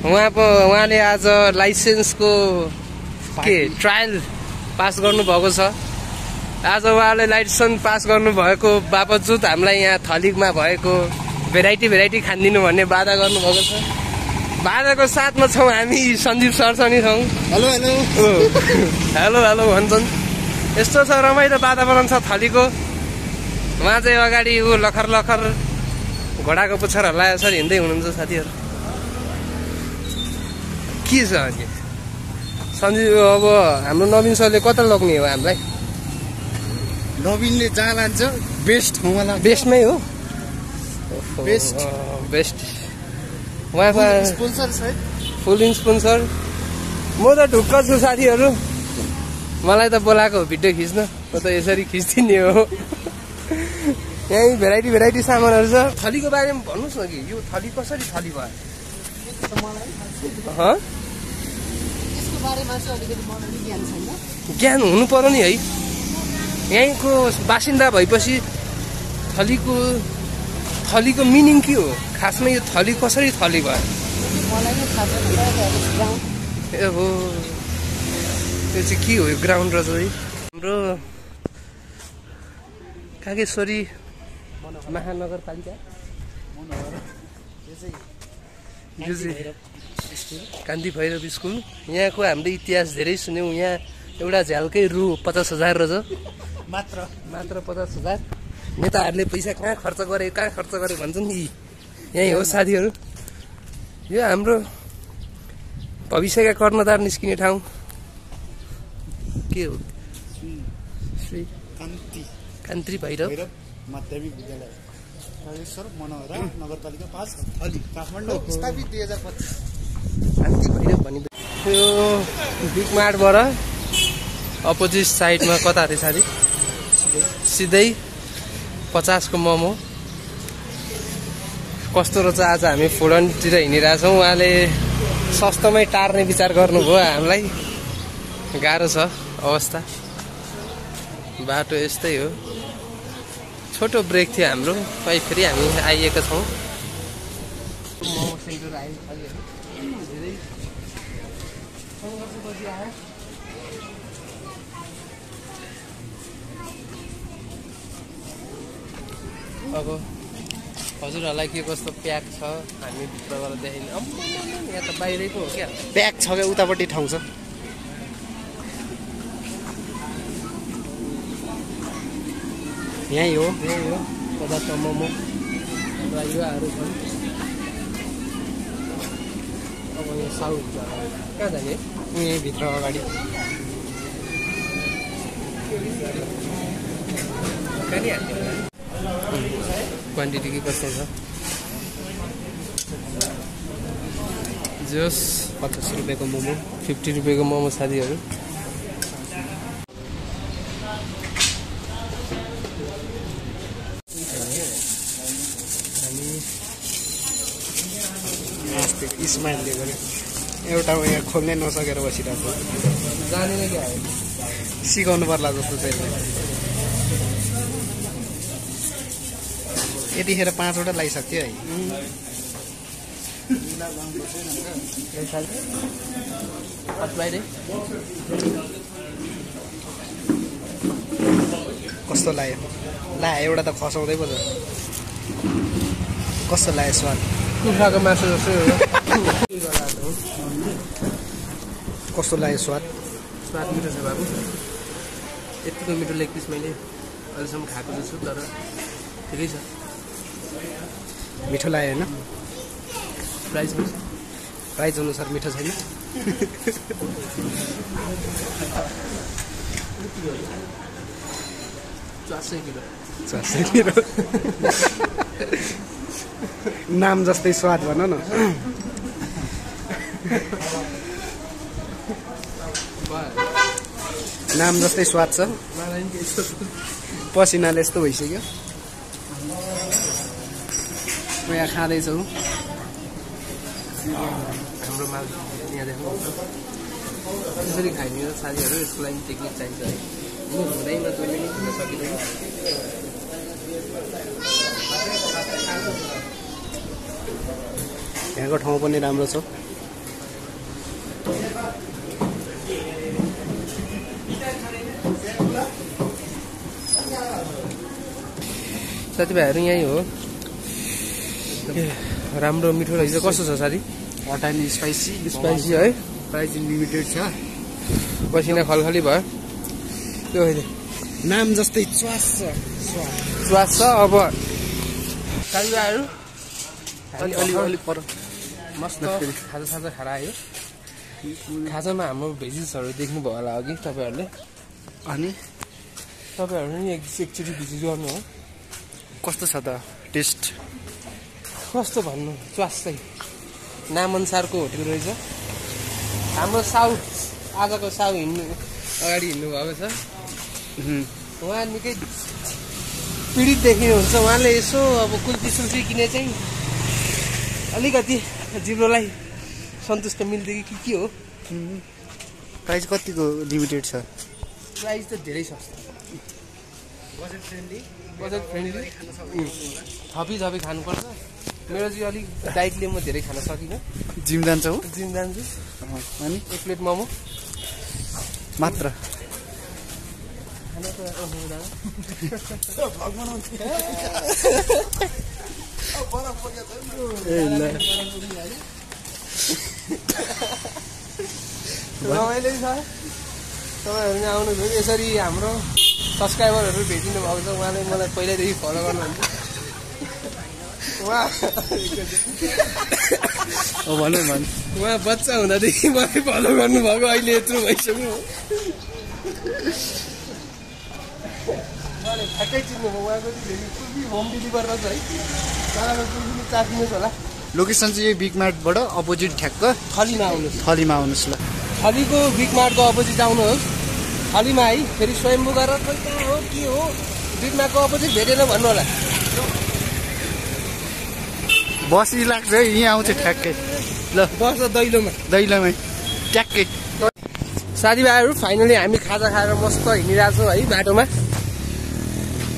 उहाँले आज लाइसेन्सको के ट्रायल पास गर्नुभएको छ। आज उहाँले लाइसेन्स पास गर्नुभएको बावजुद हामीलाई यहाँ थलीमा भएको भेराइटी खानिदिनु भन्ने वादा गर्नुभएको छ। वादाको साथमा छौँ हामी सञ्जीव सर पनि छौँ। हेलो भन्छन्। यस्तो छ रमाइलो वातावरण छ थलीको। उहाँ चाहिँ अगाडि ऊ लखर घोडाको पुच्छर हल्लाए सरी हिँड्दै हुनुहुन्छ साथीहरू। के छ अनि सञ्जीव अब हाम्रो नवीन सरले कता लग्ने हो हामीलाई? नवीनले जहाँ लान्छ बेस्ट ठाउँमा लान्छ। बेस्टमै हो बेस्ट उहाँको स्पोन्सर छ फुल स्पोन्सर। म त ढुक्क छु साथीहरू। मलाई त बोलाएको हो भिडियो खिच्न। म त यसरी खिच्दिने हो। यहीँ भेराइटी सामानहरू छ। थलीको बारेमा भन्नुहोस् न कि यो थली कसरी थली भयो? ज्ञान हुनु पर्यो नि है। यहीँको बासिन्दा भएपछि थलीको मिनिङ के हो? खासमा यो थली कसरी थली भयो? ए हो त्यो चाहिँ के हो यो ग्राउन्ड र चाहिँ? हाम्रो कागेश्वरी महानगरपालिका कान्ति भैरव स्कुल। यहाँको हामीले इतिहास धेरै सुन्यौँ। यहाँ एउटा झ्यालकै रु 50,000 रहेछ। मात्र 50,000। नेताहरूले पैसा कहाँ खर्च गरे भन्छन् नि। यहीँ हो साथीहरू। यो हाम्रो भविष्यका कर्णधार निस्किने ठाउँ के हो? श्री कान्ति भैरव माध्यमिक विद्यालय कागेश्वर मनोहरा नगरपालिका 5 थली काठमाडौँ स्थापित 2025। कान्ति भैरव भनि यो बिग मार्टबाट अपोजिट साइडमा कता अरे साथी? सिधै 50 को मोमो। कस्तो रहेछ? आज हामी फुडनतिर हिँडिरहेछौँ। उहाँले सस्तोमै टार्ने विचार गर्नुभयो। हामीलाई गाह्रो छ अवस्था। बाटो यस्तै हो। छोटो ब्रेक थियो हाम्रो। अहिले फेरि हामी आइएका छौँ। मोमो सेन्टर अब हजुरहरूलाई के कस्तो प्याक छ हामी भित्रबाट देखाइदिनु। यहाँ त बाहिरैको हो क्या। प्याक छ क्या उतापट्टि ठाउँ छ। यही हो 50 मोमो र युवाहरू छन्। अब यहाँ साउथ कहाँ जाने? यहीँ भित्र अगाडि क्वान्टिटी के कस्तो छ? जोस 50 रुपियाँको मोमो 50 रुपियाँको मोमो साथीहरू। इस्माइलले गर्यो एउटा यहाँ खोल्नै नसकेर बसिरहेको। जानेन क्या सिकाउनु पर्ला जस्तो चाहिँ। यतिखेर 5 वटा लगाइसक्थ्यो है। कस्तो लाग्यो? एउटा त खसाउँदै पो छ। कस्तो लाग्यो स्वाद? कुखुराको मासु जस्तै हो। कस्तो लाग्यो स्वाद? मिठो छ बाबु। यतिको मिठो लेग पिस मैले अहिलेसम्म खाएको छु। तर ठिकै छ। मिठो लाग्यो होइन? प्राइस अनुसार मिठो छैन। 400 किलो। नाम जस्तै स्वाद भन न। नाम जस्तै स्वाद छ। पसिनाले यस्तो भइसक्यो। म यहाँ खाँदैछु। हाम्रो माल यहाँ देख्नुहुन्छ यसरी खाइने हो साथीहरू। यसको लागि टेक्निक चाहिन्छ है। हुँदैमा 2 मिनट हुन सकिँदैन। यहाँको ठाउँ पनि राम्रो छ। साथीभाइहरू यहीँ हो। राम्रो मिठो रहेछ। कस्तो छ साथी? हट एन्ड स्पाइसी स्पाइसी है। प्राइस लिमिटेड छ। पसिना खलखली भयो। त्यो होइन नाम जस्तै च्वास छ। अब साथीभाइहरू अलि पर मस्त खाजा खाएर आयो। खाजामा हाम्रो भेजिसहरू देख्नुभयो होला अघि तपाईँहरूले। अनि तपाईँहरू नि एकचोटि भिजिट गर्नु हो। कस्तो छ त टेस्ट? कस्तो भन्नु, च्वासै नामअनुसारको होटेल रहेछ। हाम्रो साउ आजको साउ अगाडि हिँड्नु भएको छ। उहाँ निकै पीडित देखिनुहुन्छ। उहाँले यसो अब कुल्फी सुल्फी किने चाहिँ अलिकति जिब्रोलाई सन्तुष्ट मिल्थ्यो कि के हो। प्राइस कतिको लिमिटेड छ? प्राइस त धेरै सस्तो, बजेट फ्रेन्डली। थपी खानुपर्छ। मेरो चाहिँ अलिक डाइटले म धेरै खान सकिनँ। जिम जान्छौ? जिम जान्छु। अनि 1 प्लेट मोमो मात्र। खाना त रमाइलो छ। तपाईँहरू यहाँ आउनुभयो। यसरी हाम्रो सब्सक्राइबरहरू भेटिनु भएको छ। उहाँले मलाई पहिल्यैदेखि फलो गर्नुहुन्छ। उहाँ बच्चा हुँदादेखि मलाई फलो गर्नुभएको, अहिले यत्रो भइसक्यो। उहाँले ठ्याक्कै चिन्नुभयो। उहाँको कुल्फी होम डेलिभर रहेछ है। उहाँको कुल्फी चाखिनुहोस् होला। लोकेसन चाहिँ बिग मार्टबाट अपोजिट ठ्याक्क थलीमा आउनुहोस्। थलीमा आउनुहोस् ल। थलीको बिग मार्टको अपोजिट आउनुहोस्। थलीमा है फेरि स्वयम्भू गरेर खोइ कहाँ हो के हो, बिग मार्टको अपोजिट भेटेन भन्नु होला। बस लाग्छ है, यहाँ आउँछ ठ्याक्कै। ल बस दैलोमै ट्याक्कै। साथीभाइहरू फाइनली हामी खाजा खाएर मस्त हिँडिरहेको छौँ है बाटोमा।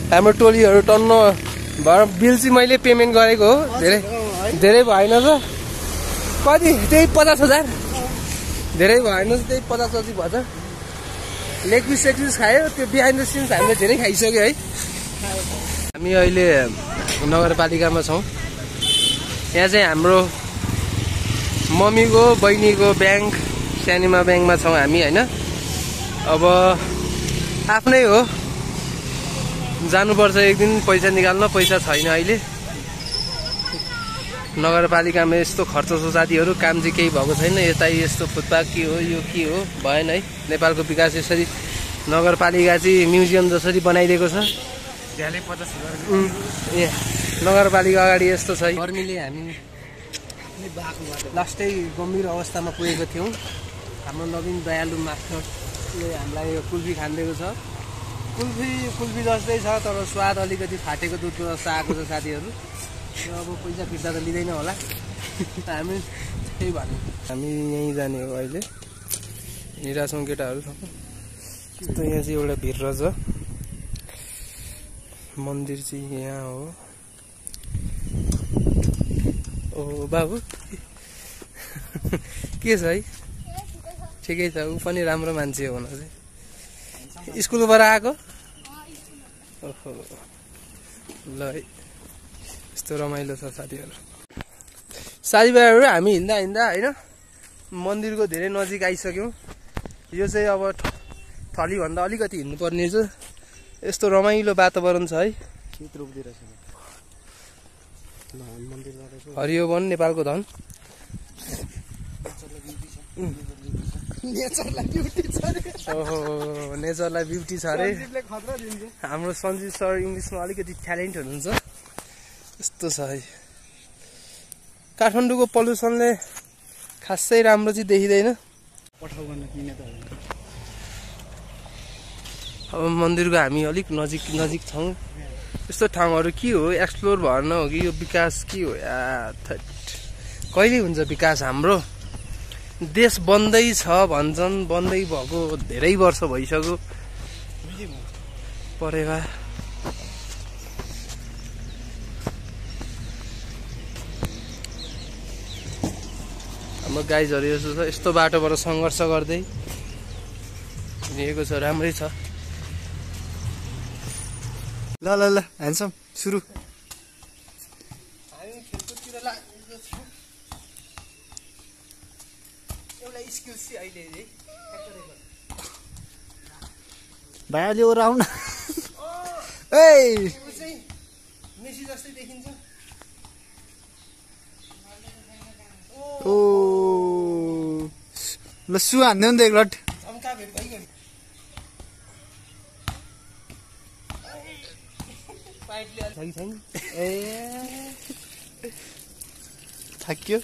हाम्रो टोलीहरू टन्न भएर बिल चाहिँ मैले पेमेन्ट गरेको हो। धेरै भएन त, कति त्यही 50,000। धेरै भएन त्यही 50 भएछ। लेग पिस सेग पिस खायो। त्यो बिहाइन्ड द सिन्स हामीले धेरै खाइसक्यो है। हामी अहिले नगरपालिकामा छौँ। यहाँ चाहिँ हाम्रो मम्मीको बहिनीको ब्याङ्क, सानीमा ब्याङ्कमा छौँ हामी होइन। अब आफ्नै हो, जानुपर्छ एक दिन पैसा निकाल्न। पैसा छैन अहिले नगरपालिकामा। यस्तो खर्च सोसाइटीहरू काम चाहिँ केही भएको छैन। यता यस्तो फुटपाथ के हो, यो के हो, भएन है। नेपालको विकास यसरी नगरपालिका चाहिँ म्युजियम जसरी बनाइदिएको छ। ए नगरपालिका अगाडि यस्तो छ। गर्मीले हामी लास्टै गम्भीर अवस्थामा पुगेको थियौँ। हाम्रो नवीन दयालु मास्टरले हामीलाई यो कुल्फी खानिदिएको छ। कुल्फी जस्तै छ, तर स्वाद अलिकति फाटेको दुधको जस्तो आएको छ साथीहरू। अब पैसा फिर्ता त लिँदैन होला। हामी त्यही भन्यो। हामी यहीँ जाने हो अहिले। हिँडिरहेछौँ केटाहरू। त यहाँ चाहिँ एउटा भिर रहेछ। मन्दिर चाहिँ यहाँ हो। ओ बाबु के छ है? ठिकै छ। ऊ पनि राम्रो मान्छे हो हुन चाहिँ। स्कुलबाट आएको? ओहो ल है। यस्तो रमाइलो छ साथीहरू। साथीभाइहरू हामी हिँड्दा होइन मन्दिरको धेरै नजिक आइसक्यौँ। यो चाहिँ अब थलीभन्दा अलिकति हिँड्नुपर्ने छ। यस्तो रमाइलो वातावरण छ है। हरियो वन नेपालको धन। ओहो नेचरलाई ब्युटी छ अरे। हाम्रो सञ्जीव सर इङ्ग्लिसमा अलिकति ट्यालेन्ट हुनुहुन्छ। यस्तो छ है। काठमाडौँको पल्युसनले खासै राम्रो चाहिँ देखिँदैन। अब मन्दिरको हामी अलिक नजिक छौँ। यस्तो ठाउँहरू के हो, एक्सप्लोर भएन हो कि यो विकास के हो यार। कहिले हुन्छ विकास? हाम्रो देश बन्दै छ भन्छन्, बन्दै भएको धेरै वर्ष भइसक्यो। परेवा हाम्रो गाइजहरू यस्तो बाटोबाट सङ्घर्ष गर्दै हिँडेको छ, राम्रै छ। ल ल ल ह्यान्डसम सुरु। हामी खेलकुदतिर लागेको छौँ। एउटा स्किल चाहिँ अहिले भाइ अलि ओर आउन। ए मेसी जस्तै देखिन्छ। ओ ल सु हान्दै नि त एकलट। झम्का भेट भइगयो। पाइपले छैन। ए थाक्यो।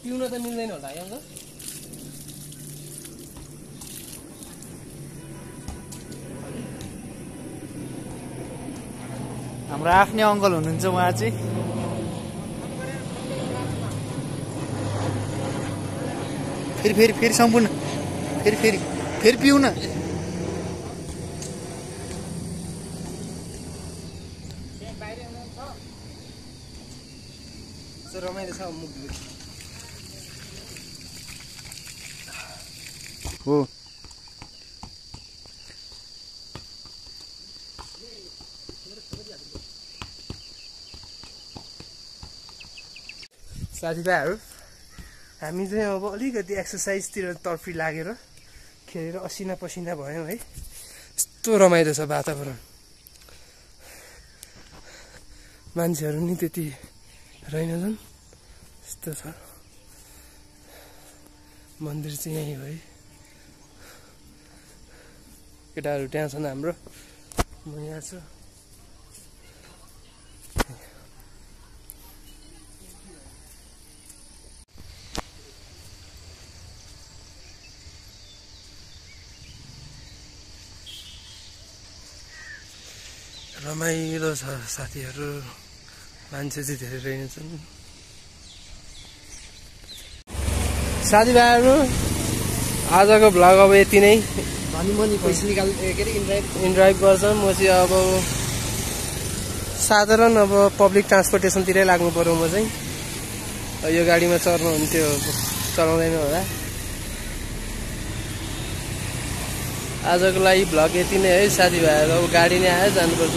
पिउन त मिल्दैन होला है अङ्कल? हाम्रो आफ्नै अङ्कल हुनुहुन्छ उहाँ चाहिँ। फेरि सम्पूर्ण फेरि पिउ न। रमाइलो छ मुख हो। साथीभाइहरू हामी चाहिँ अब अलिकति एक्सर्साइजतिर तर्फी लागेर खेलेर असिना पसिना भयौँ है। यस्तो रमाइलो छ वातावरण। मान्छेहरू नि त्यति रहेनछन्। यस्तो छ। मन्दिर चाहिँ यहीँ हो है। केटाहरू त्यहाँ छन् हाम्रो, म यहाँ छु। रमाइलो छ साथीहरू। मान्छे चाहिँ धेरै रहेनछन्। साथीभाइहरू आजको भ्लग अब यति नै। भनी मनी पैसा निकाल के अरे इन्ड्राइभ गर्छन्। म चाहिँ अब साधारण अब पब्लिक ट्रान्सपोर्टेसनतिरै लाग्नु पर्यो। म चाहिँ यो गाडीमा चढ्नुहुन्थ्यो, चलाउँदैन होला। आजको लागि भ्लग यति नै है साथीभाइहरू। अब गाडी नै आयो, जानुपर्छ।